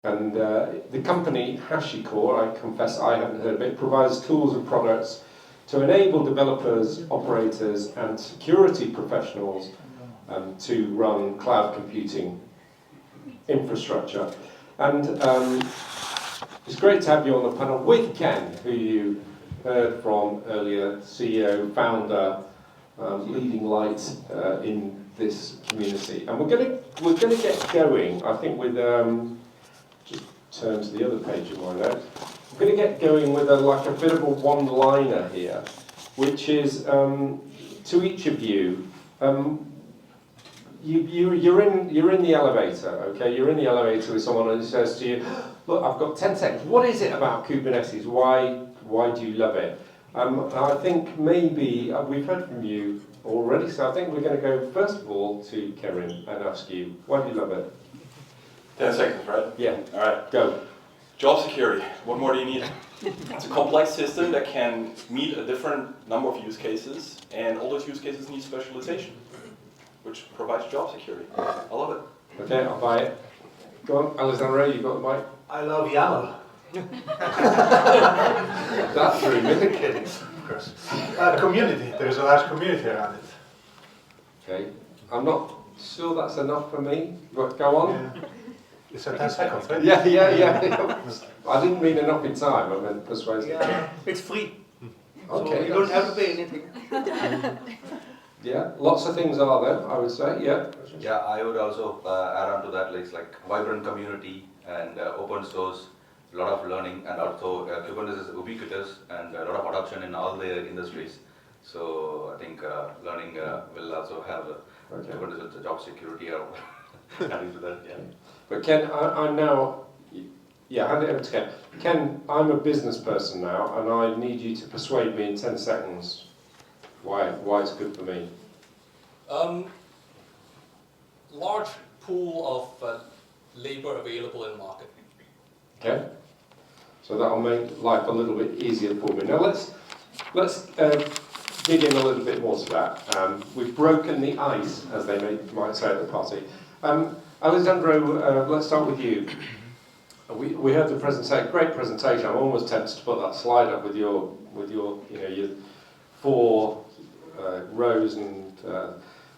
And the company, HashiCorp, I confess I haven't heard of it, provides tools and products to enable developers, operators, and security professionals to run cloud computing infrastructure. And it's great to have you on the panel with Ken, who you heard from earlier, CEO, founder, leading light in this community. And we're going to get going, I think, with just turn to the other page of my notes. We're going to get going with a bit of a one-liner here, which is to each of you. You're in the elevator, okay? You're in the elevator with someone who says to you, "Look, I've got 10 seconds. What is it about Kubernetes? Why do you love it?" I think maybe we've heard from you already, so I think we're going to go first of all to Kerim and ask you, why do you love it? 10 seconds, right? Yeah. All right. Go. Job security. What more do you need? It's a complex system that can meet a different number of use cases, and all those use cases need specialization, which provides job security. I love it. Okay, I'll buy it. Go on, Alessandro, you got the mic. I love YAML. That's very Kidding, of course. Community. There is a large community around it. Okay. I'm not sure that's enough for me, but go on. Yeah. It's a 10 seconds, right? Yeah. I didn't mean enough in time, I meant persuasive. Yeah, it's free. Okay. So you don't have to pay anything. Yeah, lots of things are there, I would say, yeah. Yeah, I would also add on to that, like vibrant community and open source, a lot of learning, and also Kubernetes is ubiquitous and a lot of adoption in all the industries. So I think learning will also have Kubernetes with job security or adding to that, yeah. But Ken, I'm now, hand it over to Ken. Ken, I'm a business person now, and I need you to persuade me in 10 seconds why it's good for me. Large pool of labor available in market. Okay, so that'll make life a little bit easier for me. Now let's dig in a little bit more to that. We've broken the ice, as they might say at the party. Alessandro, let's start with you. We heard the presentation, great presentation. I'm almost tempted to put that slide up with your your 4 rows and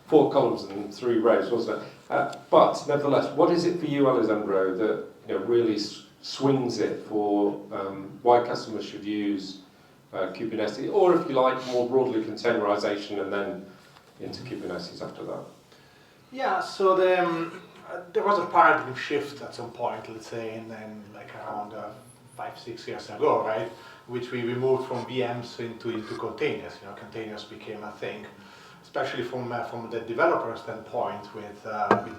4 columns and 3 rows, wasn't it? But nevertheless, what is it for you, Alessandro, that really swings it for why customers should use Kubernetes, or if you like, more broadly containerization and then into Kubernetes after that? Yeah, so there was a paradigm shift at some point, let's say, in like around 5-6 years ago, right? Which we moved from VMs into containers. Containers became a thing, especially from the developer standpoint with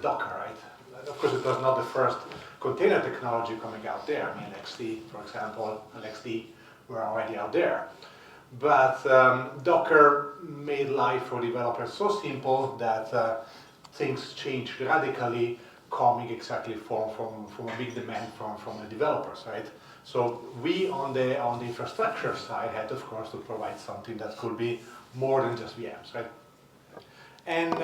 Docker, right? Of course, it was not the first container technology coming out there. I mean, XT, for example, and XD were already out there. But Docker made life for developers so simple that things changed radically, coming exactly from a big demand from the developers, right? So we on the infrastructure side had, of course, to provide something that could be more than just VMs, right? And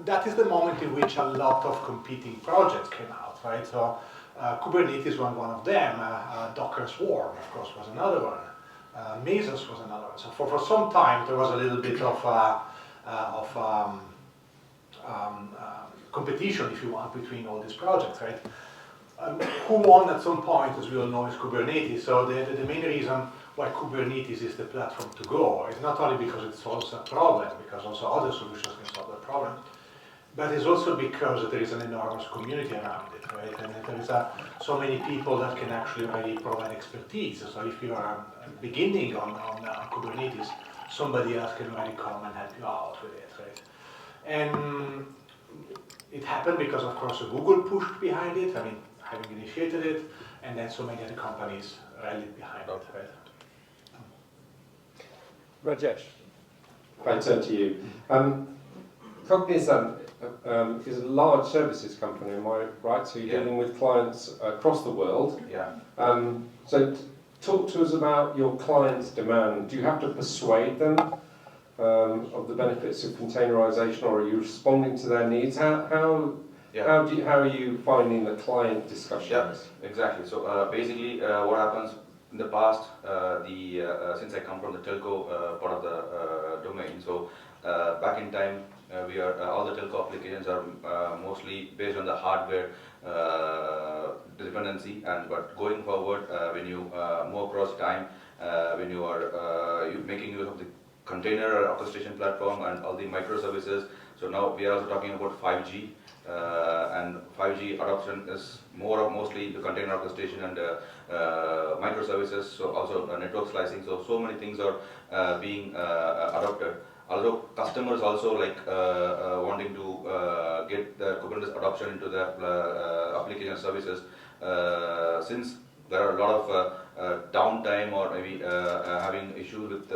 that is the moment in which a lot of competing projects came out, right? So Kubernetes was one of them. Docker Swarm, of course, was another one. Mesos was another one. So for some time there was a little bit of competition, if you want, between all these projects, right? Who won at some point, as we all know, is Kubernetes. So the main reason why Kubernetes is the platform to go is not only because it solves a problem, because also other solutions can solve the problem, but it's also because there is an enormous community around it, right? And there is so many people that can actually already provide expertise. So if you are beginning on Kubernetes, somebody else can already come and help you out with it, right? And it happened because, of course, Google pushed behind it, having initiated it, and then so many other companies rallied behind it, right? Rajesh, if I turn to you. Cognizant is a large services company, am I right? So you're dealing with clients across the world. Yeah. So talk to us about your clients' demand. Do you have to persuade them of the benefits of containerization, or are you responding to their needs? How Yeah. How are you finding the client discussions? Yeah, exactly. So basically, what happens in the past, since I come from the telco part of the domain, so back in time, we are all the telco applications are mostly based on the hardware dependency, but going forward, when you move across time, when you are making use of the container orchestration platform and all the microservices. So now we are also talking about 5G. And 5G adoption is mostly the container orchestration and microservices, so also network slicing. So many things are being adopted. Although customers also like wanting to get the Kubernetes adoption into their application services, since there are a lot of downtime or maybe having issues with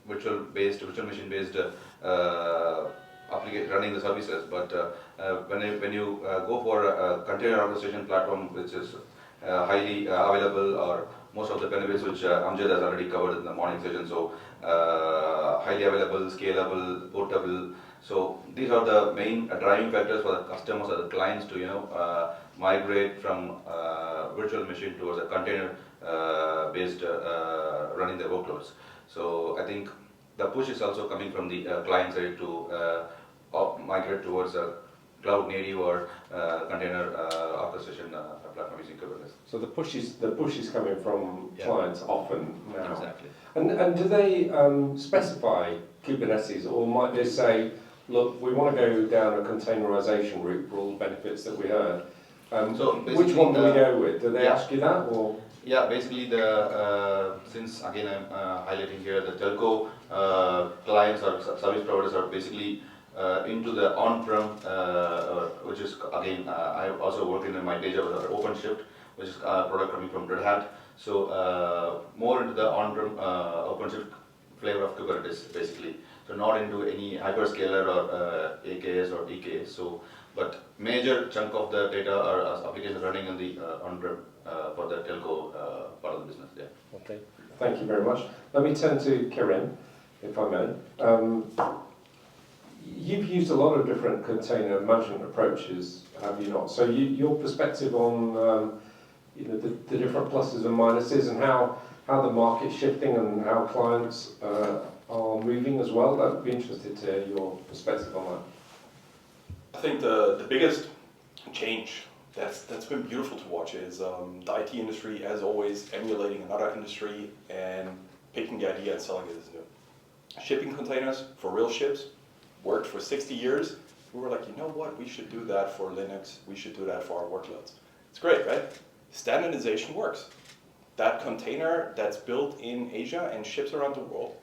virtual machine based running the services, but when you go for a container orchestration platform which is highly available, or most of the benefits which Amjad has already covered in the morning session, so highly available, scalable, portable, so these are the main driving factors for the customers or the clients to migrate from virtual machine towards a container based running their workloads. So I think the push is also coming from the client side to migrate towards a cloud native or container orchestration platform using Kubernetes. So the push is coming from clients often now. Exactly. And do they specify Kubernetes, or might they say, look, we want to go down a containerization route for all the benefits that we heard? So which one do we go with? Do they ask you that, or? Yeah, basically since again I'm highlighting here the telco clients or service providers are basically into the on-prem, which is again I also work in my day job with OpenShift, which is a product coming from Red Hat. So more into the on-prem OpenShift flavor of Kubernetes basically. So not into any hyperscaler or AKS or EKS. So, but major chunk of the data or applications running in the on-prem for the telco part of the business. Yeah. Okay. Thank you very much. Let me turn to Kerim, if I may. You've used a lot of different container management approaches, have you not? So your perspective on the different pluses and minuses, and how the market's shifting and how clients are moving as well. I'd be interested to hear your perspective on that. I think the biggest change that's been beautiful to watch is the IT industry, as always, emulating another industry and picking the idea and selling it as new. Shipping containers for real ships worked for 60 years. We were like, you know what, we should do that for Linux, we should do that for our workloads. It's great, right? Standardization works. That container that's built in Asia and ships around the world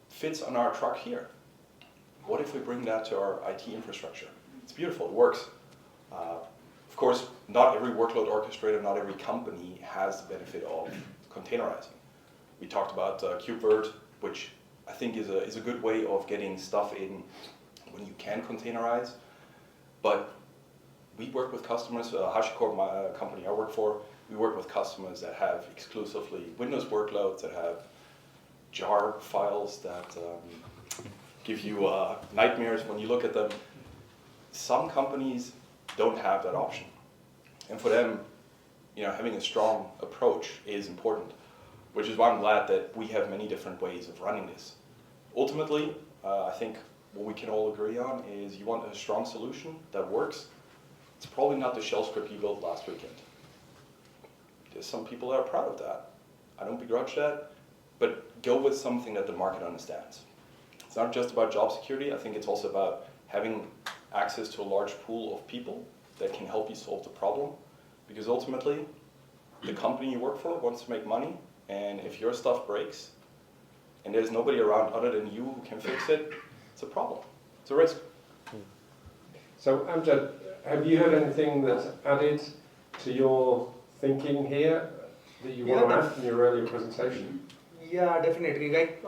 fits on our truck here. What if we bring that to our IT infrastructure? It's beautiful, it works. Of course, not every workload orchestrator, not every company has the benefit of containerizing. We talked about KubeVirt, which I think is a good way of getting stuff in when you can containerize. But we work with customers, HashiCorp, my company I work for, we work with customers that have exclusively Windows workloads, that have jar files that give you nightmares when you look at them. Some companies don't have that option. And for them, having a strong approach is important, which is why I'm glad that we have many different ways of running this. Ultimately, I think what we can all agree on is you want a strong solution that works. It's probably not the shell script you built last weekend. There's some people that are proud of that. I don't begrudge that, but go with something that the market understands. It's not just about job security. I think it's also about having access to a large pool of people that can help you solve the problem. Because ultimately, the company you work for wants to make money, and if your stuff breaks, and there's nobody around other than you who can fix it, it's a problem. It's a risk. So Amjad, have you heard anything that's added to your thinking here that you want to add from your earlier presentation? Yeah, definitely. Like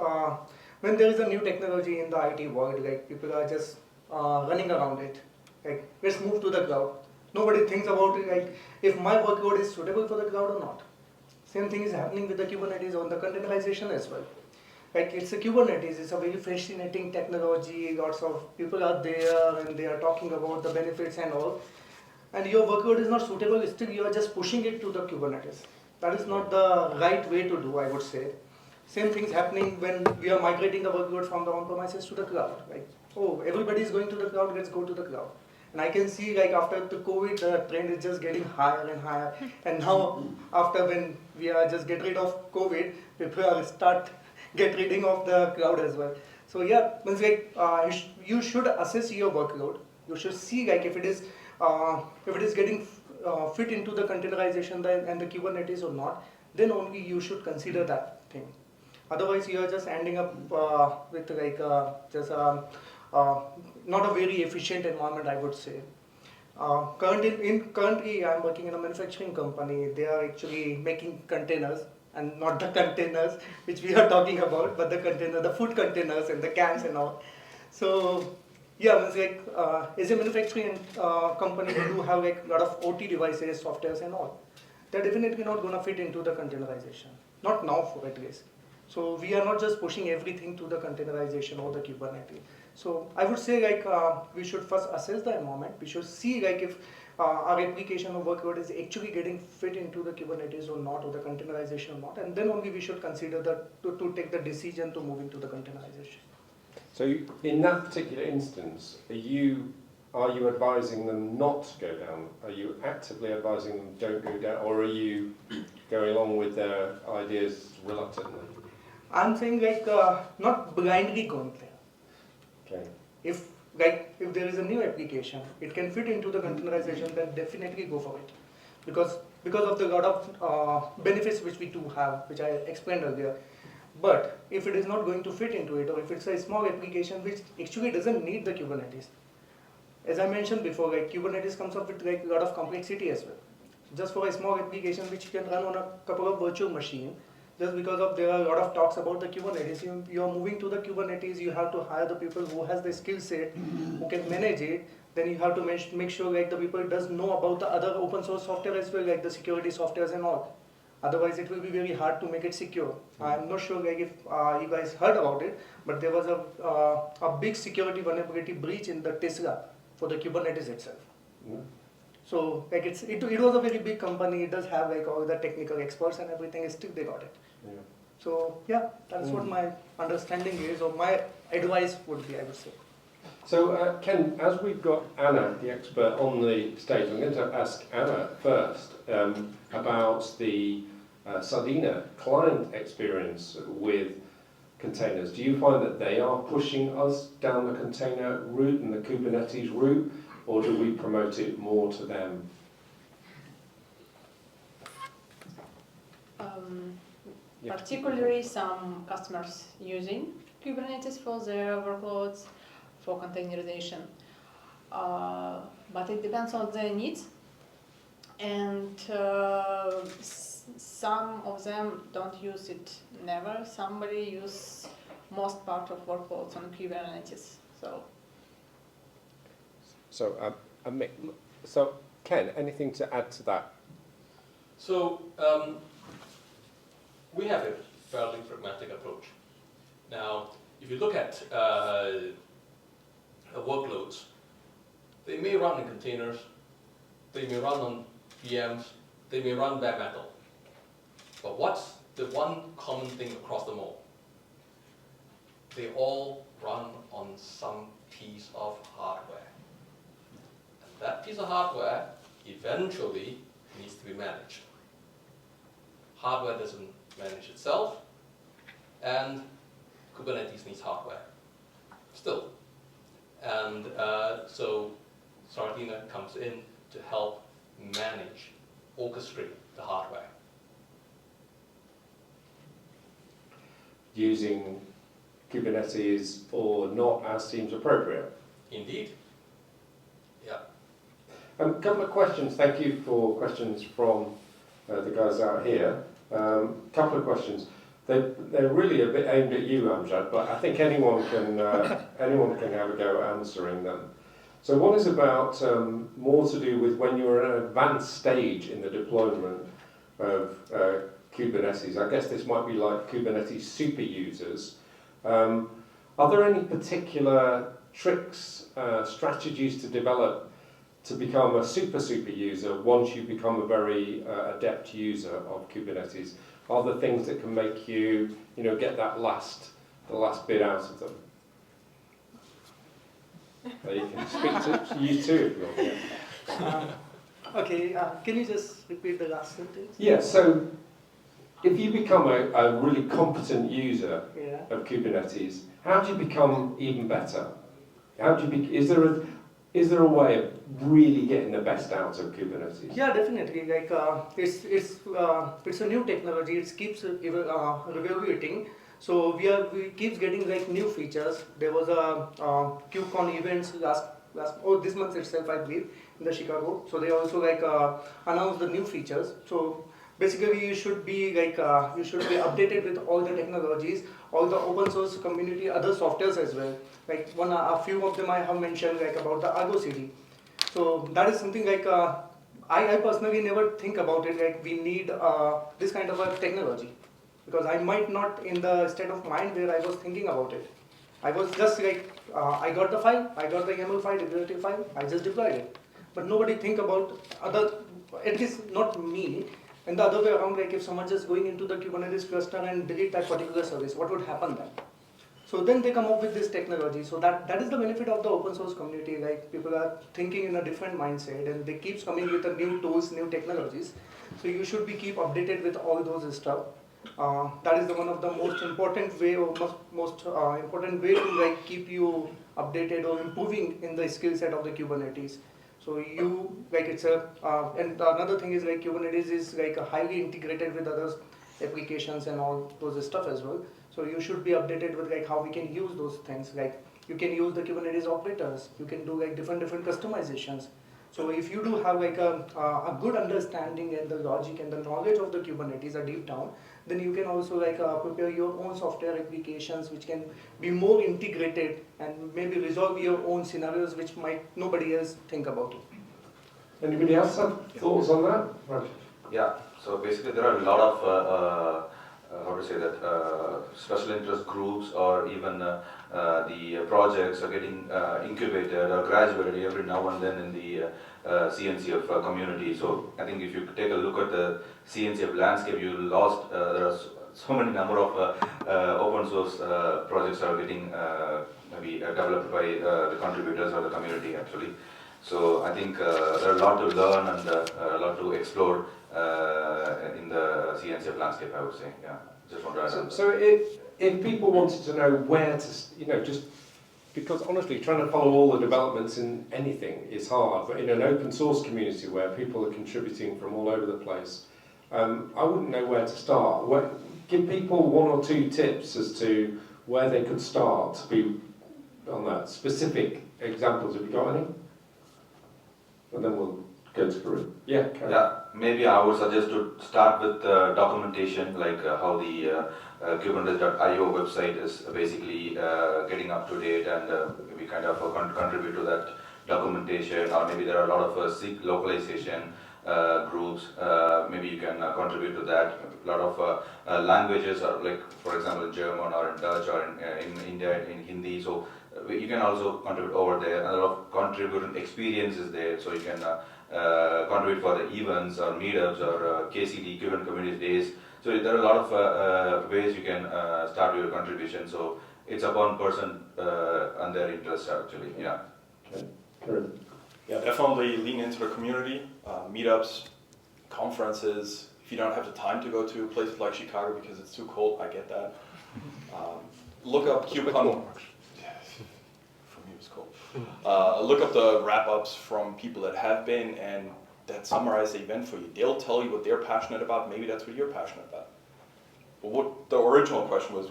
when there is a new technology in the IT world, like people are just running around it. Like let's move to the cloud. Nobody thinks about it, like if my workload is suitable for the cloud or not. Same thing is happening with the Kubernetes on the containerization as well. Like it's a Kubernetes, it's a very fascinating technology, lots of people are there and they are talking about the benefits and all. and your workload is not suitable, still you are just pushing it to the Kubernetes. That is not the right way to do, I would say. Same thing's happening when we are migrating the workload from the on-premises to the cloud. Like, oh, everybody is going to the cloud, let's go to the cloud. And I can see like after the COVID, the trend is just getting higher and higher. And now, after when we are just get rid of COVID, people are start get rid of the cloud as well. So yeah, means like you should assess your workload. You should see like if it is getting fit into the containerization and the Kubernetes or not. Then only you should consider that thing. Otherwise, you are just ending up with like not a very efficient environment, I would say. Currently, I'm working in a manufacturing company. They are actually making containers, and not the containers which we are talking about, but the food containers and the cans and all. So, yeah, it's like as a manufacturing company, we do have like a lot of OT devices, softwares and all. They're definitely not going to fit into the containerization. Not now, for at least. So we are not just pushing everything to the containerization or the Kubernetes. So I would say like we should first assess the environment. We should see like if our application or workload is actually getting fit into the Kubernetes or not, or the containerization or not, and then only we should consider to take the decision to move into the containerization. So in that particular instance, are you advising them not to go down? Are you actively advising them don't go down, or are you going along with their ideas reluctantly? I'm saying like not blindly going there. Okay. If there is a new application, it can fit into the containerization, then definitely go for it, because of the lot of benefits which we do have, which I explained earlier. But if it is not going to fit into it, or if it's a small application which actually doesn't need the Kubernetes, as I mentioned before, like Kubernetes comes up with like a lot of complexity as well. Just for a small application which can run on a couple of virtual machines, just because of there are a lot of talks about the Kubernetes, you are moving to the Kubernetes, you have to hire the people who has the skill set, who can manage it. Then you have to make sure like the people does know about the other open source software as well, like the security softwares and all. Otherwise, it will be very hard to make it secure. I'm not sure like if you guys heard about it, but there was a big security vulnerability breach in the Tesla for the Kubernetes itself. Yeah. So like it was a very big company. It does have like all the technical experts and everything. Still they got it. Yeah. So yeah, that's what my understanding is, or my advice would be, I would say. So Ken, as we've got Anna, the expert, on the stage, I'm going to ask Anna first about the Sardina client experience with containers. Do you find that they are pushing us down the container route and the Kubernetes route, or do we promote it more to them? Yeah. Particularly some customers using Kubernetes for their workloads, for containerization. But it depends on their needs. And some of them don't use it never. Somebody use most part of workloads on Kubernetes. So Ken, anything to add to that? So we have a fairly pragmatic approach. Now, if you look at workloads, they may run in containers, they may run on VMs, they may run bare metal. But what's the one common thing across them all? They all run on some piece of hardware. And that piece of hardware eventually needs to be managed. Hardware doesn't manage itself, and Kubernetes needs hardware still. And so Sardina comes in to help manage, orchestrate the hardware. Using Kubernetes or not as seems appropriate. Indeed. Yeah. A couple of questions. Thank you for questions from the guys out here. Couple of questions. They're really a bit aimed at you, Amjad, but I think anyone can have a go at answering them. So one is about more to do with when you're at an advanced stage in the deployment of Kubernetes. I guess this might be like Kubernetes super users. Are there any particular tricks, strategies to develop to become a super user once you become a very adept user of Kubernetes? Are there things that can make you, get the last bit out of them? You can speak to you too if you want. Yeah. Okay, can you just repeat the last sentence? Yeah, so if you become a really competent user Yeah. of Kubernetes, how do you become even better? How do you is there a way of really getting the best out of Kubernetes? Yeah, definitely. Like it's a new technology. It keeps evaluating. So we keeps getting like new features. There was a KubeCon events this month itself, I believe, in the Chicago. So they also announced the new features. So basically, you should be updated with all the technologies, all the open source community, other softwares as well. Like a few of them I have mentioned, like about the Argo CD. So that is something like I personally never think about it. Like we need this kind of a technology, because I might not in the state of mind where I was thinking about it. I was just I got the file, I got the YAML file, declarative file, I just deployed it. But nobody think about at least not me. And the other way around, like if someone just going into the Kubernetes cluster and delete that particular service, what would happen then? So then they come up with this technology. So that is the benefit of the open source community. Like people are thinking in a different mindset, and they keep coming with the new tools, new technologies. So you should be keep updated with all those stuff. That is the one of the most important way, or most important way to keep you updated or improving in the skill set of the Kubernetes. So and another thing is Kubernetes is highly integrated with other applications and all those stuff as well. So you should be updated with how we can use those things. You can use the Kubernetes operators. You can do different customizations. So if you do have a good understanding and the logic and the knowledge of the Kubernetes deep down, then you can also prepare your own software applications which can be more integrated and maybe resolve your own scenarios which might nobody else think about it. Anybody else have thoughts on that? Right. Yeah, so basically there are a lot of special interest groups, or even the projects are getting incubated or graduated every now and then in the CNCF community. So I think if you take a look at the CNCF landscape, you lost, there are so many number of open source projects are getting maybe developed by the contributors or the community actually. So I think there are a lot to learn and a lot to explore in the CNCF landscape, I would say. Yeah, just want to add. So if people wanted to know where to, just because honestly, trying to follow all the developments in anything is hard. But in an open source community where people are contributing from all over the place, I wouldn't know where to start. Give people one or two tips as to where they could start to be on that. Specific examples. Have you got any? And then we'll go to Kerim. Yeah, Kerim. Yeah, maybe I would suggest to start with documentation, like how the Kubernetes.io website is basically getting up to date, and we kind of contribute to that documentation. Or maybe there are a lot of SIG localization groups. Maybe you can contribute to that. A lot of languages, are like for example German or in Dutch or in India in Hindi. So you can also contribute over there. And a lot of contributing experiences there, so you can contribute for the events or meetups or KCD, Kubernetes Community Days. So there are a lot of ways you can start your contribution. So it's upon person and their interest actually. Yeah. Okay. Yeah, definitely lean into the community, meetups, conferences. If you don't have the time to go to places like Chicago because it's too cold, I get that. Look up KubeCon. For me, it was cold. Look up the wrap-ups from people that have been and that summarize the event for you. They'll tell you what they're passionate about. Maybe that's what you're passionate about. But what the original question was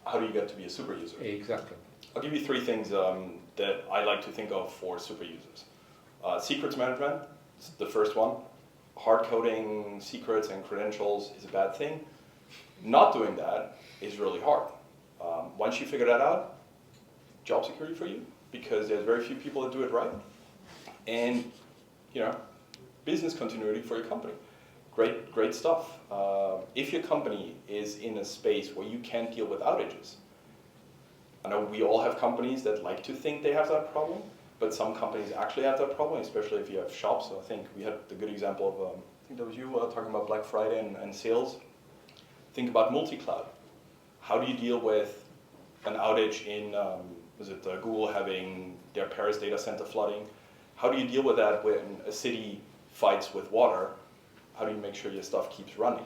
how do you get to be a super user? Exactly. I'll give you three things that I like to think of for super users. Secrets management is the first one. Hard coding secrets and credentials is a bad thing. Not doing that is really hard. Once you figure that out, job security for you, because there's very few people that do it right. And business continuity for your company. Great stuff. If your company is in a space where you can't deal with outages, I know we all have companies that like to think they have that problem, but some companies actually have that problem, especially if you have shops. So I think we had the good example of, I think that was you talking about Black Friday and sales. Think about multi-cloud. How do you deal with an outage in, Google having their Paris data center flooding? How do you deal with that when a city fights with water? How do you make sure your stuff keeps running?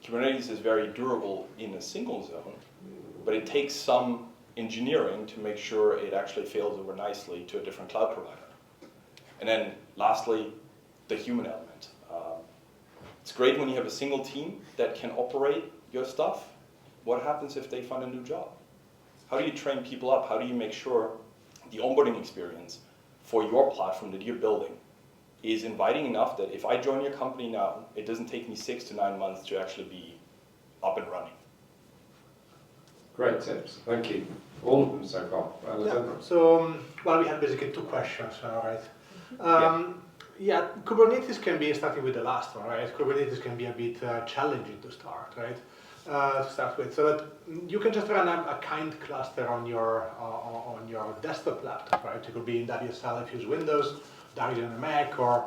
Kubernetes is very durable in a single zone, but it takes some engineering to make sure it actually fails over nicely to a different cloud provider. And then lastly, the human element. It's great when you have a single team that can operate your stuff. What happens if they find a new job? How do you train people up? How do you make sure the onboarding experience for your platform that you're building is inviting enough that if I join your company now, it doesn't take me 6 to 9 months to actually be up and running? Great tips, thank you. All of them so far. Alessandro? Yeah. So, well, we had basically two questions, right? Yeah, Kubernetes can be, starting with the last one, right? Kubernetes can be a bit challenging to start, right? To start with, so that you can just run a kind cluster on your desktop laptop, right? It could be in WSL if you use Windows, directly on a Mac, or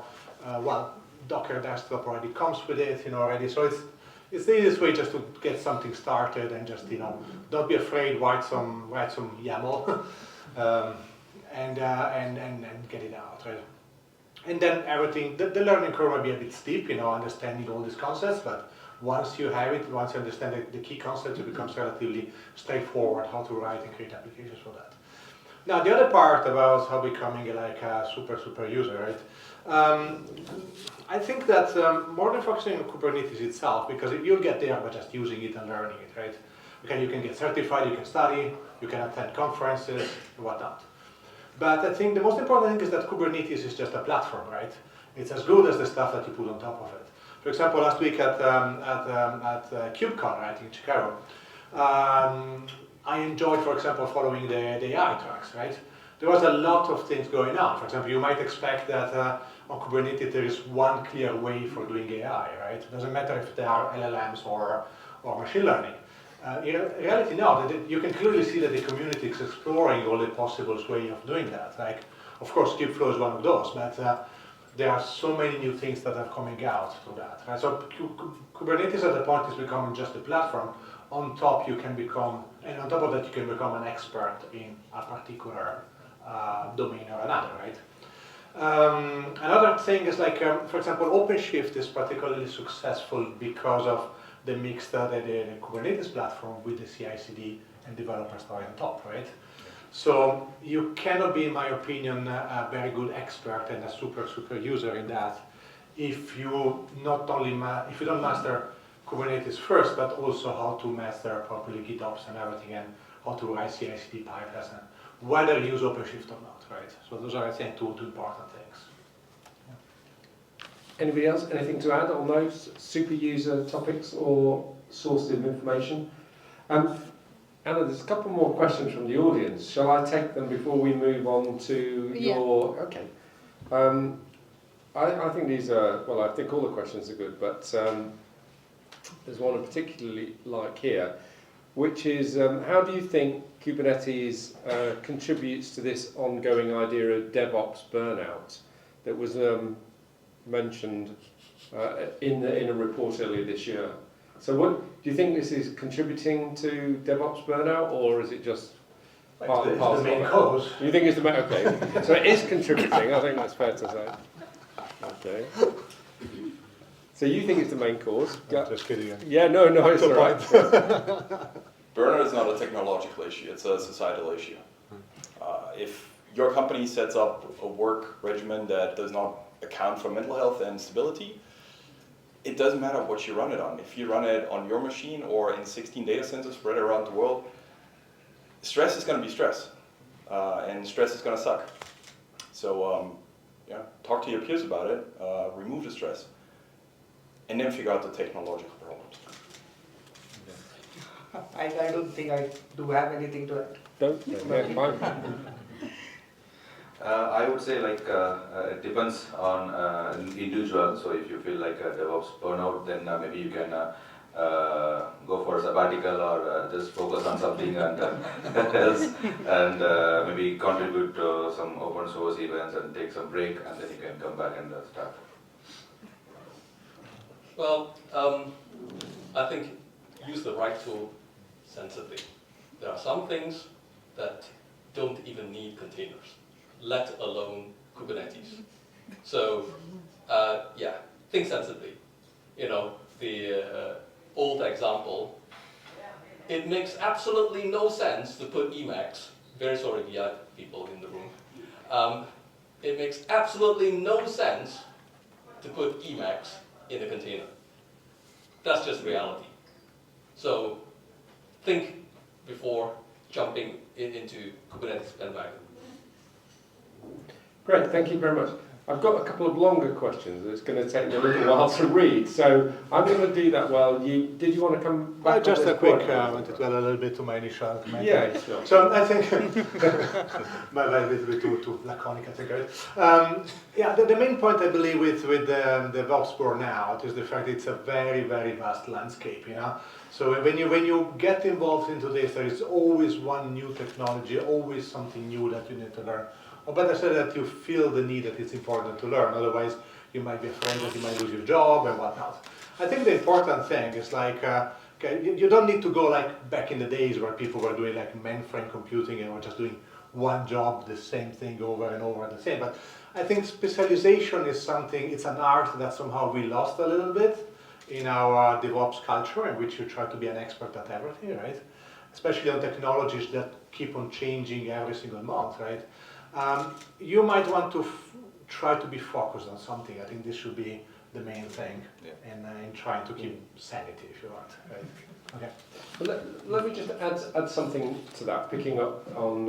well, Docker desktop already comes with it, already. So it's the easiest way just to get something started and just don't be afraid, write some YAML and get it out, right? And then everything, the learning curve might be a bit steep, understanding all these concepts, but once you have it, once you understand the key concepts, it becomes relatively straightforward how to write and create applications for that. Now, the other part about how becoming like a super user, right? I think that more than focusing on Kubernetes itself, because you'll get there by just using it and learning it, right? You can get certified, you can study, you can attend conferences, whatnot. But I think the most important thing is that Kubernetes is just a platform, right? It's as good as the stuff that you put on top of it. For example, last week at KubeCon, right, in Chicago, I enjoyed, for example, following the AI tracks, right? There was a lot of things going on. For example, you might expect that on Kubernetes there is one clear way for doing AI, right? It doesn't matter if they are LLMs or machine learning. In reality, no. You can clearly see that the community is exploring all the possible ways of doing that. Like, of course, Kubeflow is one of those, but there are so many new things that are coming out through that. Right? So Kubernetes at the point is becoming just a platform. On top, you can become, and on top of that, you can become an expert in a particular domain or another, right? Another thing is like, for example, OpenShift is particularly successful because of the mix that the Kubernetes platform with the CI/CD and developer story on top, right? So you cannot be, in my opinion, a very good expert and a super user in that if you not only if you don't master Kubernetes first, but also how to master properly GitOps and everything, and how to write CI/CD pipelines, and whether you use OpenShift or not, right? So those are, I think, two important things. Anybody else? Anything to add on those super user topics or sources of information? Anna, there's a couple more questions from the audience. Shall I take them before we move on to your... Okay. I think these are... Well, I think all the questions are good, but there's one I particularly like here, which is how do you think Kubernetes contributes to this ongoing idea of DevOps burnout that was mentioned in a report earlier this year? So what do you think this is contributing to DevOps burnout, or is it just part and parcel? It's the main cause. You think it's the main... Okay, so it is contributing, I think that's fair to say. Okay. So you think it's the main cause? I'm just kidding. Yeah, no, it's all right. Burnout is not a technological issue, it's a societal issue. If your company sets up a work regimen that does not account for mental health and stability, it doesn't matter what you run it on. If you run it on your machine or in 16 data centers spread around the world, stress is going to be stress, and stress is going to suck. So talk to your peers about it, remove the stress, and then figure out the technological problems. I don't think I do have anything to add. Don't? Yeah, fine. I would say like it depends on individual. So if you feel like a DevOps burnout, then maybe you can go for a sabbatical or just focus on something and else, and maybe contribute to some open source events and take some break, and then you can come back and start. Well, I think use the right tool sensibly. There are some things that don't even need containers, let alone Kubernetes. So, yeah, think sensibly. You know, the old example, it makes absolutely no sense to put Emacs, very sorry VI people in the room, it makes absolutely no sense to put Emacs in a container. That's just reality. So think before jumping into Kubernetes bandwagon. Great, thank you very much. I've got a couple of longer questions. It's going to take me a little while to read, so I'm going to do that while you. Did you want to come back? Just on a this quick, point? I wanted to add a little bit to my initial comment. Yeah, sure. So I think, my a little bit too laconic, I think. Right? Yeah, the main point I believe with the DevOps burnout is the fact that it's a very, very vast landscape, you know. So when you get involved into this, there is always one new technology, always something new that you need to learn. Or better said, that you feel the need that it's important to learn. Otherwise, you might be afraid that you might lose your job and whatnot. I think the important thing is like, okay, you don't need to go like back in the days where people were doing like mainframe computing and were just doing one job, the same thing over and over the same. But I think specialization is something, it's an art that somehow we lost a little bit in our DevOps culture, in which you try to be an expert at everything, right? Especially on technologies that keep on changing every single month, right? You might want to try to be focused on something. I think this should be the main thing, in trying to keep sanity, if you want. Right? Okay. Well, let me just add something to that, picking up on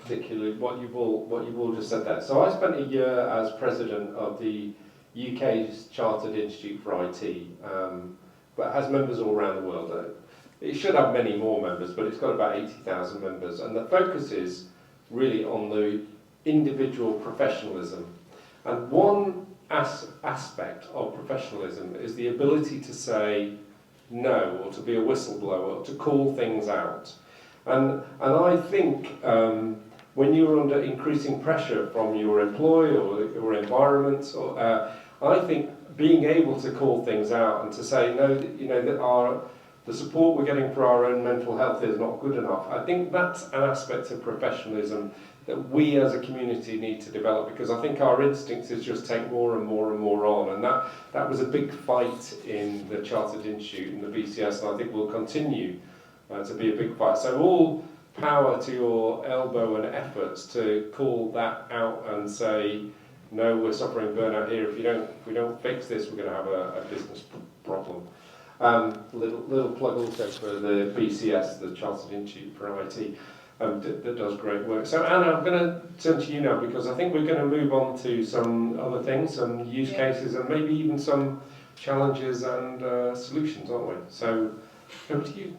particularly what you've all just said there. So I spent a year as president of the UK's Chartered Institute for IT, but has members all around the world. It should have many more members, but it's got about 80,000 members, and the focus is really on the individual professionalism. And one aspect of professionalism is the ability to say no, or to be a whistleblower, or to call things out. And I think when you're under increasing pressure from your employer or your environment, I think being able to call things out and to say no, you know, that the support we're getting for our own mental health is not good enough. I think that's an aspect of professionalism that we as a community need to develop, because I think our instincts is just take more and more and more on, and that was a big fight in the Chartered Institute and the BCS, and I think will continue to be a big fight. So all power to your elbow and efforts to call that out and say, no, we're suffering burnout here. If we don't fix this, we're going to have a business problem. Little plug also for the BCS, the Chartered Institute for IT. That does great work. So Anna, I'm going to turn to you now, because I think we're going to move on to some other things, some use cases, and maybe even some challenges and solutions, aren't we? So over to you.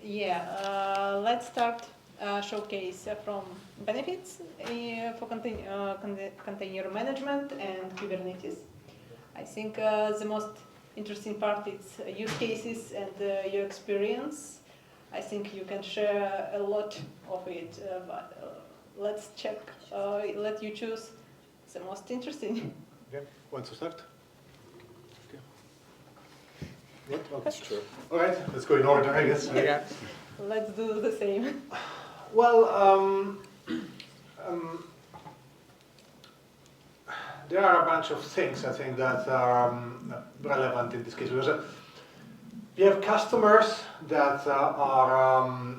Yeah, let's start showcase from benefits for container management and Kubernetes. I think the most interesting part is use cases and your experience. I think you can share a lot of it, but let's check, let you choose the most interesting. Okay, want to start? Okay. What? Oh, that's true. All right, let's go in order, I guess. Right? Yeah. Let's do the same. Well, there are a bunch of things I think that are relevant in this case, because we have customers that are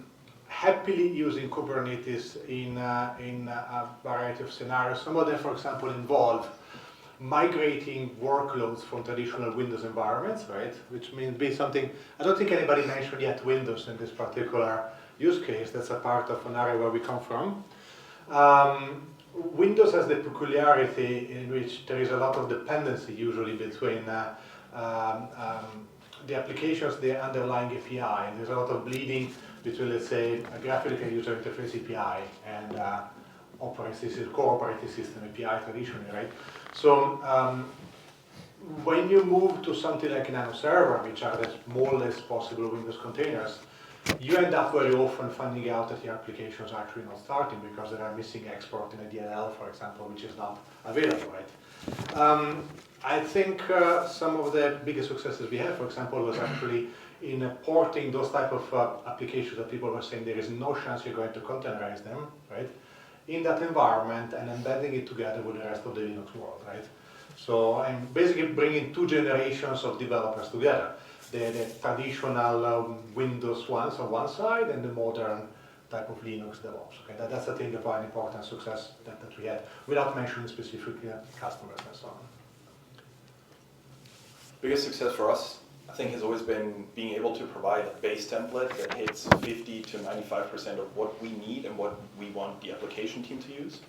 happily using Kubernetes in a variety of scenarios. Some of them, for example, involve migrating workloads from traditional Windows environments, right? Which means be something, I don't think anybody mentioned yet Windows in this particular use case. That's a part of an area where we come from. Windows has the peculiarity in which there is a lot of dependency usually between the applications, the underlying API, and there's a lot of bleeding between, let's say, a graphical user interface API and core operating system API traditionally, right? So when you move to something like Nano Server, which are the smallest possible Windows containers, you end up very often finding out that the applications are actually not starting because they are missing export in a DLL, for example, which is not available, right? I think some of the biggest successes we have, for example, was actually in porting those type of applications that people were saying there is no chance you're going to containerize them, right? In that environment and embedding it together with the rest of the Linux world, right? So I'm basically bringing two generations of developers together. The traditional Windows ones on one side and the modern type of Linux DevOps. Okay? That's, I think, a very important success that we had, without mentioning specifically customers and so on. Biggest success for us, I think, has always been being able to provide a base template that hits 50 to 95% of what we need and what we want the application team to use.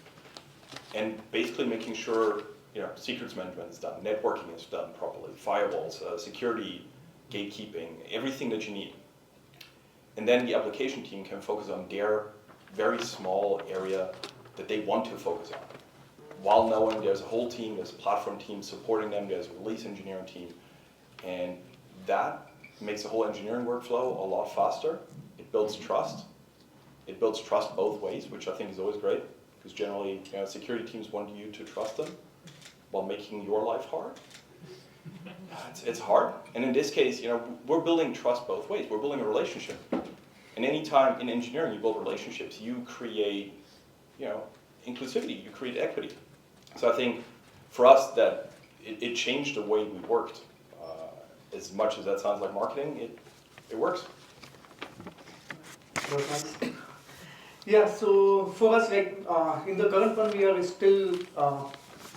And basically making sure, secrets management is done, networking is done properly, firewalls, security, gatekeeping, everything that you need. And then the application team can focus on their very small area that they want to focus on, while knowing there's a whole team, there's a platform team supporting them, there's a release engineering team, and that makes the whole engineering workflow a lot faster. It builds trust. It builds trust both ways, which I think is always great, because generally security teams want you to trust them while making your life hard. It's hard, and in this case, we're building trust both ways. We're building a relationship, and anytime in engineering you build relationships, you create, inclusivity. You create equity. So I think for us that it changed the way we worked. As much as that sounds like marketing, it works. Yeah. So for us, in the current one, we are still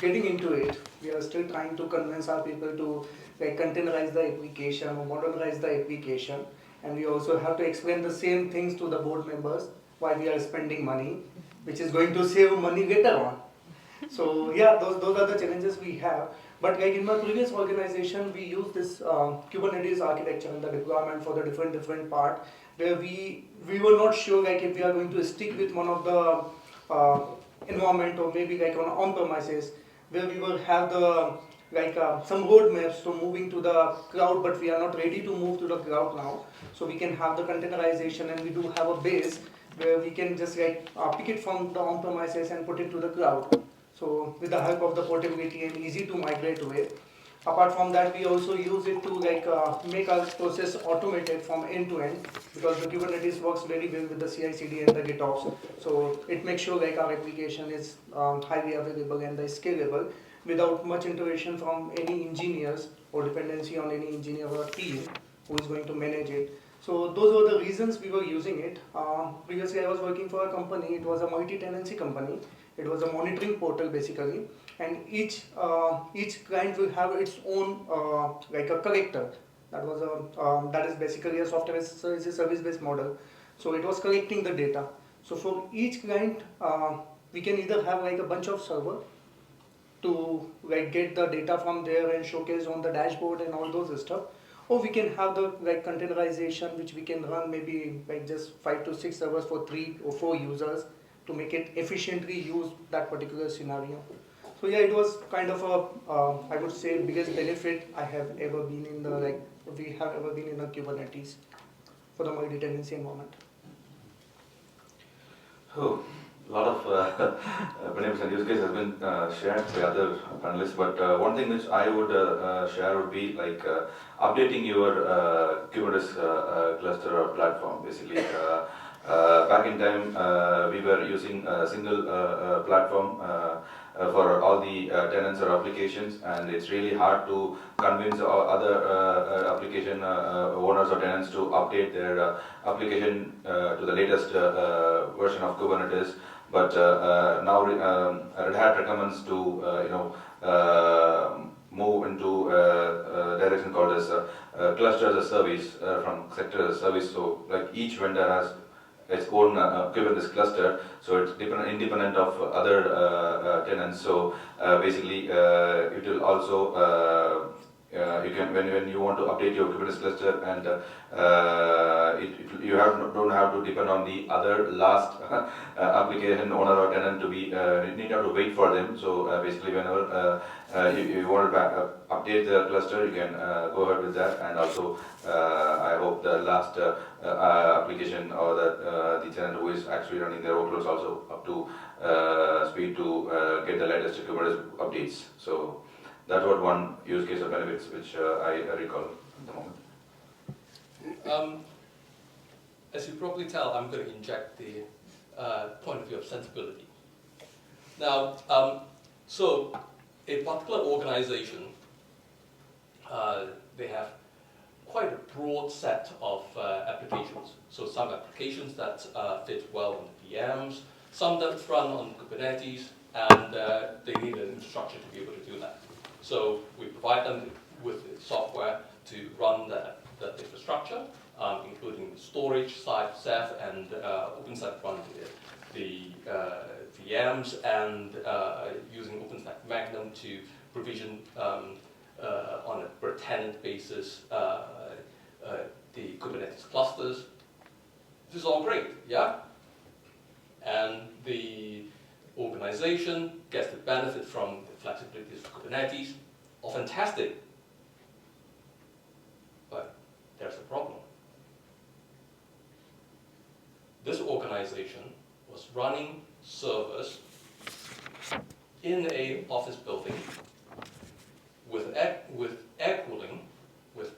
getting into it. We are still trying to convince our people to containerize the application or modernize the application, and we also have to explain the same things to the board members why we are spending money, which is going to save money later on. So yeah, those are the challenges we have. But in my previous organization, we used this Kubernetes architecture in the deployment for the different part, where we were not sure if we are going to stick with one of the environment or maybe on premises, where we will have the some roadmaps to moving to the cloud, but we are not ready to move to the cloud now. So we can have the containerization, and we do have a base where we can just pick it from the on premises and put it to the cloud. So with the help of the portability and easy to migrate way. Apart from that, we also use it to make our process automated from end to end, because the Kubernetes works very well with the CI/CD and the GitOps. So it makes sure our application is highly available and scalable without much intervention from any engineers or dependency on any engineer or team who is going to manage it. So those were the reasons we were using it. Previously, I was working for a company. It was a multi-tenancy company. It was a monitoring portal basically, and each client will have its own a collector. That is basically a software as a service-based model. So it was collecting the data. So for each client, we can either have a bunch of server to get the data from there and showcase on the dashboard and all those stuff, or we can have the containerization, which we can run maybe just 5 to 6 servers for 3 or 4 users to make it efficiently use that particular scenario. So yeah, it was kind of a I would say biggest benefit I have ever been in the we have ever been in a Kubernetes for the multi-tenancy environment. Oh, a lot of benefits and use cases have been shared by other panelists, but one thing which I would share would be updating your Kubernetes cluster or platform. Basically, back in time, we were using a single platform for all the tenants or applications, and it's really hard to convince other application owners or tenants to update their application to the latest version of Kubernetes. But now Red Hat recommends to move into a direction called as cluster as a service from sector as a service. So each vendor has its own Kubernetes cluster, so it's independent of other tenants. So basically, it will also You can when you want to update your Kubernetes cluster, and you don't have to depend on the other last application owner or tenant to be you need not to wait for them. So basically, whenever you want to update the cluster, you can go ahead with that. And also, I hope the last application or the tenant who is actually running their workloads also up to speed to get the latest Kubernetes updates. So that's what one use case of benefits which I recall at the moment. As you probably tell, I'm going to inject the point of view of sensibility. Now, so a particular organization, they have quite a broad set of applications. So some applications that fit well on the VMs, some that run on Kubernetes, and they need an infrastructure to be able to do that. So we provide them with the software to run that infrastructure, including storage side, Ceph, and OpenStack run the VMs, and using OpenStack Magnum to provision on a per tenant basis the Kubernetes clusters. This is all great, yeah? And the organization gets the benefit from the flexibilities of Kubernetes. All fantastic. But there's a problem. This organization was running servers in an office building with air cooling, with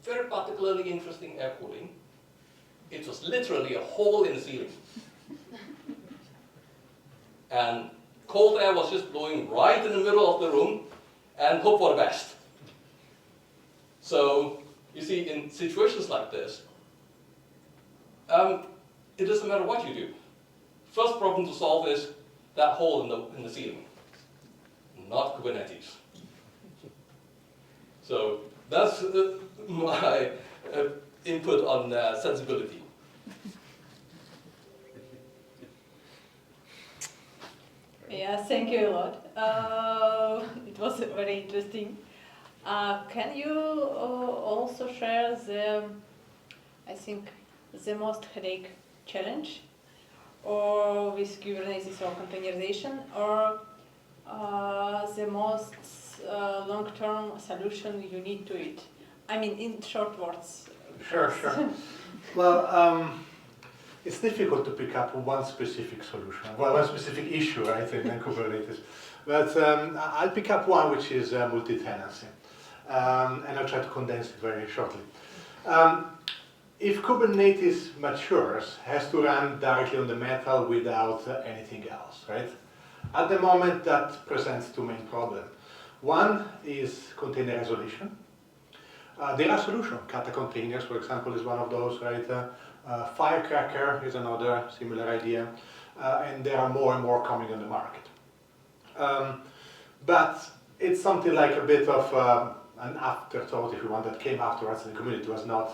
very particularly interesting air cooling. It was literally a hole in the ceiling. And cold air was just blowing right in the middle of the room, and hope for the best. So, you see, in situations like this, it doesn't matter what you do. First problem to solve is that hole in the ceiling, not Kubernetes. So that's my input on sensibility. Yeah, thank you a lot. It was very interesting. Can you also share I think, the most headache challenge, or with Kubernetes or containerization, or the most long-term solution you need to it? I mean, in short words. Sure. Well, it's difficult to pick up one specific solution, one specific issue, right, in Kubernetes. But I'll pick up one, which is multi-tenancy. And I'll try to condense it very shortly. If Kubernetes matures, has to run directly on the metal without anything else, right? At the moment, that presents two main problems. One is container isolation. There are solutions. Kata containers, for example, is one of those, right? Firecracker is another similar idea. And there are more and more coming on the market. But it's something like a bit of an afterthought, if you want, that came afterwards in the community. It was not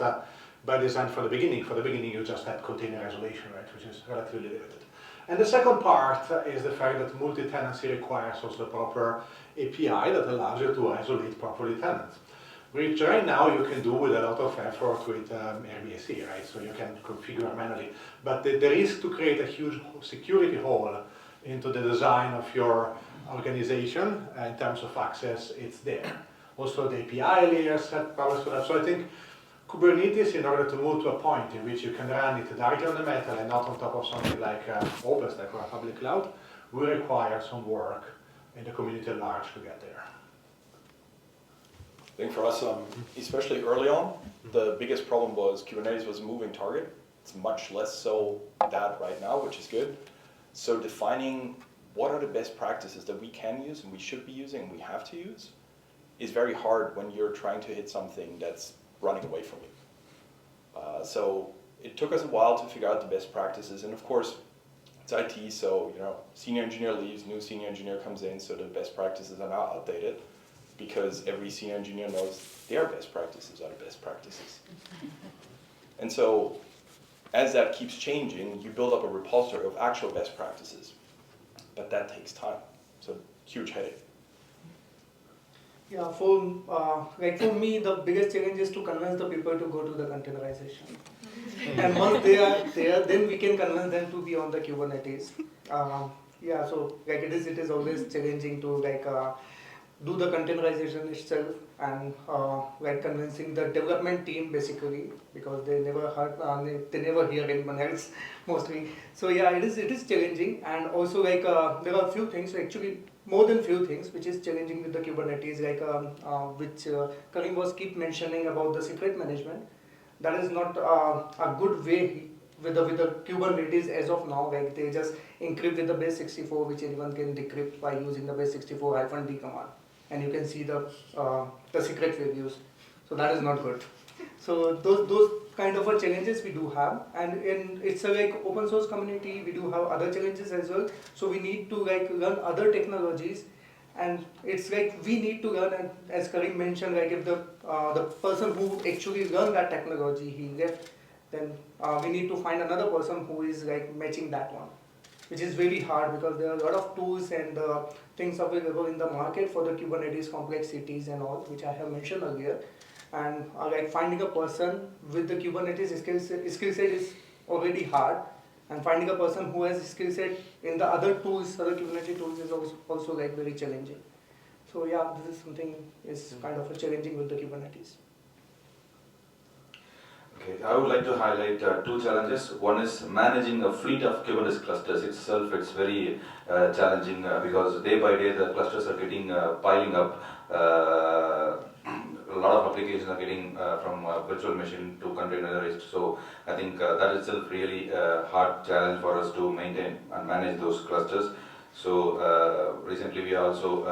by design for the beginning. For the beginning, you just had container isolation, right, which is relatively limited. And the second part is the fact that multi-tenancy requires also a proper API that allows you to isolate properly tenants, which right now you can do with a lot of effort with RBAC, right? So you can configure manually. But the risk to create a huge security hole into the design of your organization in terms of access, it's there. Also, the API layers have problems for that. So I think Kubernetes, in order to move to a point in which you can run it directly on the metal and not on top of something like OpenStack or a public cloud, will require some work in the community at large to get there. I think for us, especially early on, the biggest problem was Kubernetes was a moving target. It's much less so that right now, which is good. So defining what are the best practices that we can use and we should be using and we have to use is very hard when you're trying to hit something that's running away from you. So it took us a while to figure out the best practices, and of course, it's IT, so senior engineer leaves, new senior engineer comes in, so the best practices are now outdated, because every senior engineer knows their best practices are the best practices. And so, as that keeps changing, you build up a repository of actual best practices, but that takes time, so huge headache. Yeah, for me, the biggest challenge is to convince the people to go to the containerization. And once they are there, then we can convince them to be on the Kubernetes. Yeah, so it is always challenging to do the containerization itself and convincing the development team basically, because they never heard, they never hear anyone else mostly. So yeah, it is challenging, and also there are a few things, actually more than few things, which is challenging with the Kubernetes, which Kerim was keep mentioning about the secret management. That is not a good way with the Kubernetes as of now. They just encrypt with the base 64, which anyone can decrypt by using the base 64-d command, and you can see the secret values. So that is not good. So those kind of challenges we do have, and it's a open source community. We do have other challenges as well. So we need to learn other technologies, and it's we need to learn. And as Kerim mentioned, if the person who actually learned that technology he left, then we need to find another person who is matching that one, which is very hard because there are a lot of tools and things available in the market for the Kubernetes complexities and all, which I have mentioned earlier. And finding a person with the Kubernetes skill set is already hard, and finding a person who has skill set in the other Kubernetes tools is also very challenging. So yeah, this is something is kind of challenging with the Kubernetes. Okay, I would like to highlight two challenges. One is managing a fleet of Kubernetes clusters itself. It's very challenging because day by day the clusters are getting piling up. A lot of applications are getting from virtual machine to containerized. So I think that itself really a hard challenge for us to maintain and manage those clusters. So recently we are also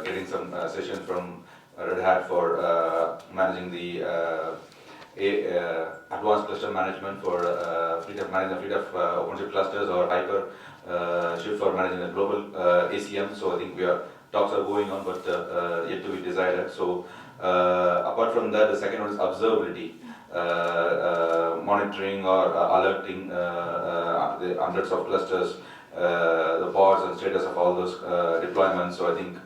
getting some sessions from Red Hat for managing the advanced cluster management for managing a fleet of OpenShift clusters, or Hyper Shift for managing the global ACM. So I think talks are going on, but yet to be decided. So apart from that, the second one is observability, monitoring or alerting the hundreds of clusters, the pods and status of all those deployments. So I think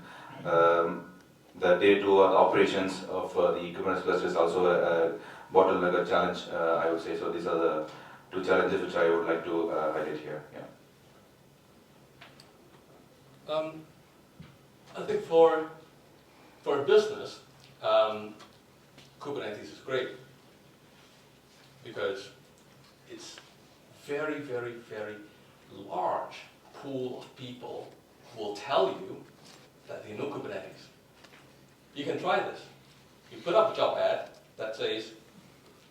the day-to operations of the Kubernetes cluster is also a bottleneck, a challenge, I would say. So these are the two challenges which I would like to highlight here. Yeah. I think for a business, Kubernetes is great because it's very, very, very large pool of people who will tell you that they know Kubernetes. You can try this. You put up a job ad that says,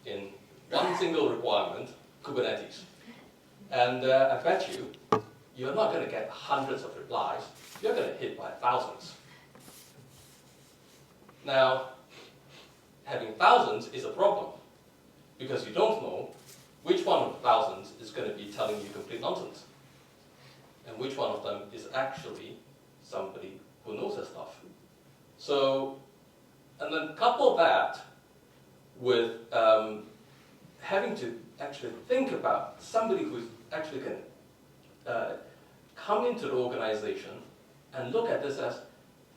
in one single requirement, Kubernetes. And I bet you're not going to get hundreds of replies. You're going to hit by thousands. Now, having thousands is a problem because you don't know which one of the thousands is going to be telling you complete nonsense and which one of them is actually somebody who knows their stuff. So, and then couple that with having to actually think about somebody who's actually can come into the organization and look at this as,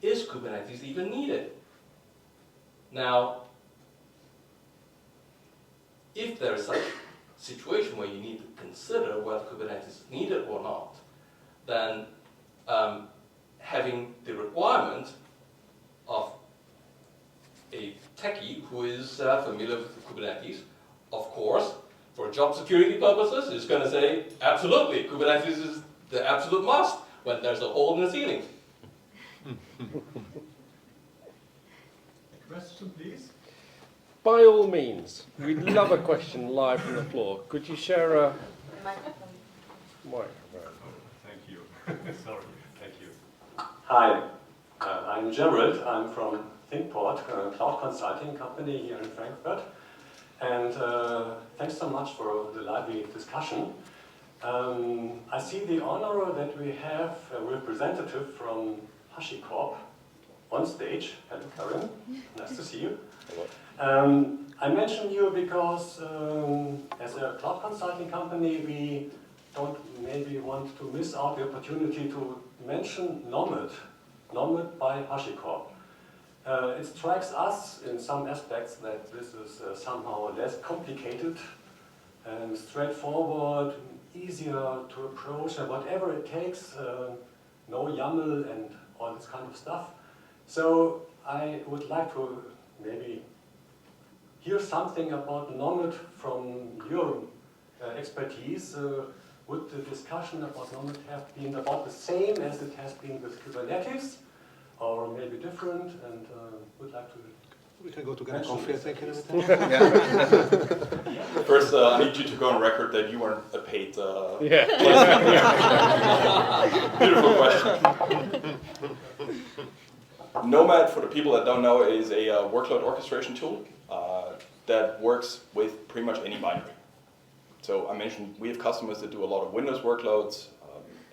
is Kubernetes even needed? Now, if there is such a situation where you need to consider whether Kubernetes is needed or not, then having the requirement of a techie who is familiar with Kubernetes, of course, for job security purposes, is going to say, absolutely, Kubernetes is the absolute must when there's a hole in the ceiling. Question, please. By all means, we'd love a question live from the floor. Could you share a microphone? Thank you. Sorry, thank you. Hi, I'm Gerald. I'm from ThinkPort, a cloud consulting company here in Frankfurt. And thanks so much for the lively discussion. I see the honor that we have a representative from HashiCorp on stage. Hello, Kerim. Nice to see you. I mention you because as a cloud consulting company, we don't maybe want to miss out the opportunity to mention Nomad by HashiCorp. It strikes us in some aspects that this is somehow less complicated and straightforward, easier to approach, and whatever it takes, no YAML and all this kind of stuff. So I would like to maybe hear something about Nomad from your expertise. Would the discussion about Nomad have been about the same as it has been with Kubernetes, or maybe different? And would like to. We can go to get a coffee, I think, and First, I need you to go on record that you weren't a paid. Beautiful question. Nomad, for the people that don't know, is a workload orchestration tool that works with pretty much any binary. So I mentioned we have customers that do a lot of Windows workloads,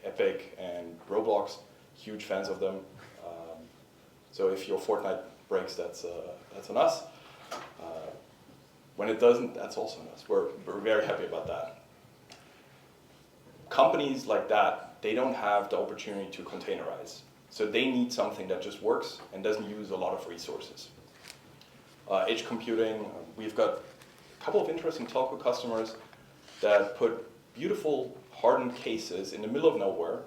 Epic and Roblox, huge fans of them. So if your Fortnite breaks, that's on us. When it doesn't, that's also on us. We're very happy about that. Companies like that, they don't have the opportunity to containerize. So they need something that just works and doesn't use a lot of resources. Edge computing, we've got a couple of interesting telco customers that put beautiful hardened cases in the middle of nowhere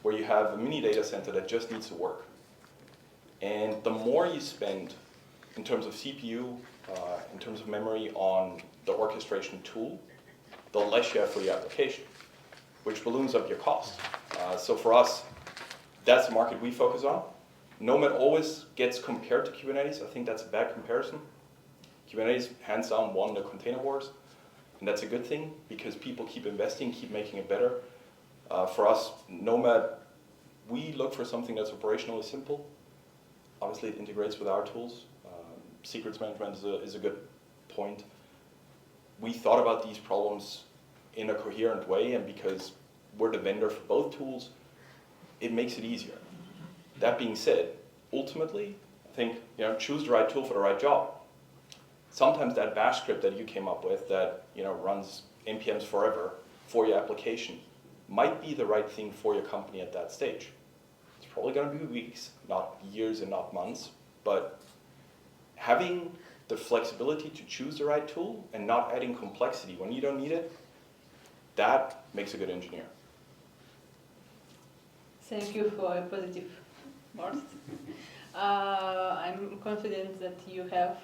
where you have a mini data center that just needs to work. And the more you spend in terms of CPU, in terms of memory on the orchestration tool, the less you have for your application, which balloons up your cost. So for us, that's the market we focus on. Nomad always gets compared to Kubernetes. I think that's a bad comparison. Kubernetes hands down won the container wars, and that's a good thing because people keep investing, keep making it better. For us, Nomad, we look for something that's operationally simple. Obviously, it integrates with our tools. Secrets management is a good point. We thought about these problems in a coherent way, and because we're the vendor for both tools, it makes it easier. That being said, ultimately, I think choose the right tool for the right job. Sometimes that bash script that you came up with that runs npms forever for your application might be the right thing for your company at that stage. It's probably going to be weeks, not years and not months, but having the flexibility to choose the right tool and not adding complexity when you don't need it, that makes a good engineer. Thank you for a positive words. I'm confident that you have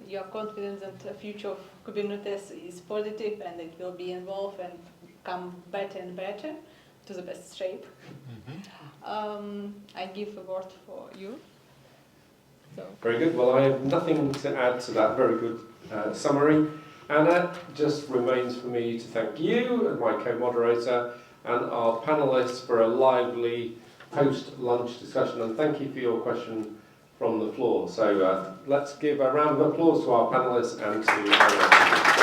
you are confident that the future of Kubernetes is positive and it will be involved and become better and better to the best shape. I give a word for you. So. Very good. Well, I have nothing to add to that very good summary. And that just remains for me to thank you, my co-moderator, and our panelists for a lively post-lunch discussion. And thank you for your question from the floor. So let's give a round of applause to our panelists and to our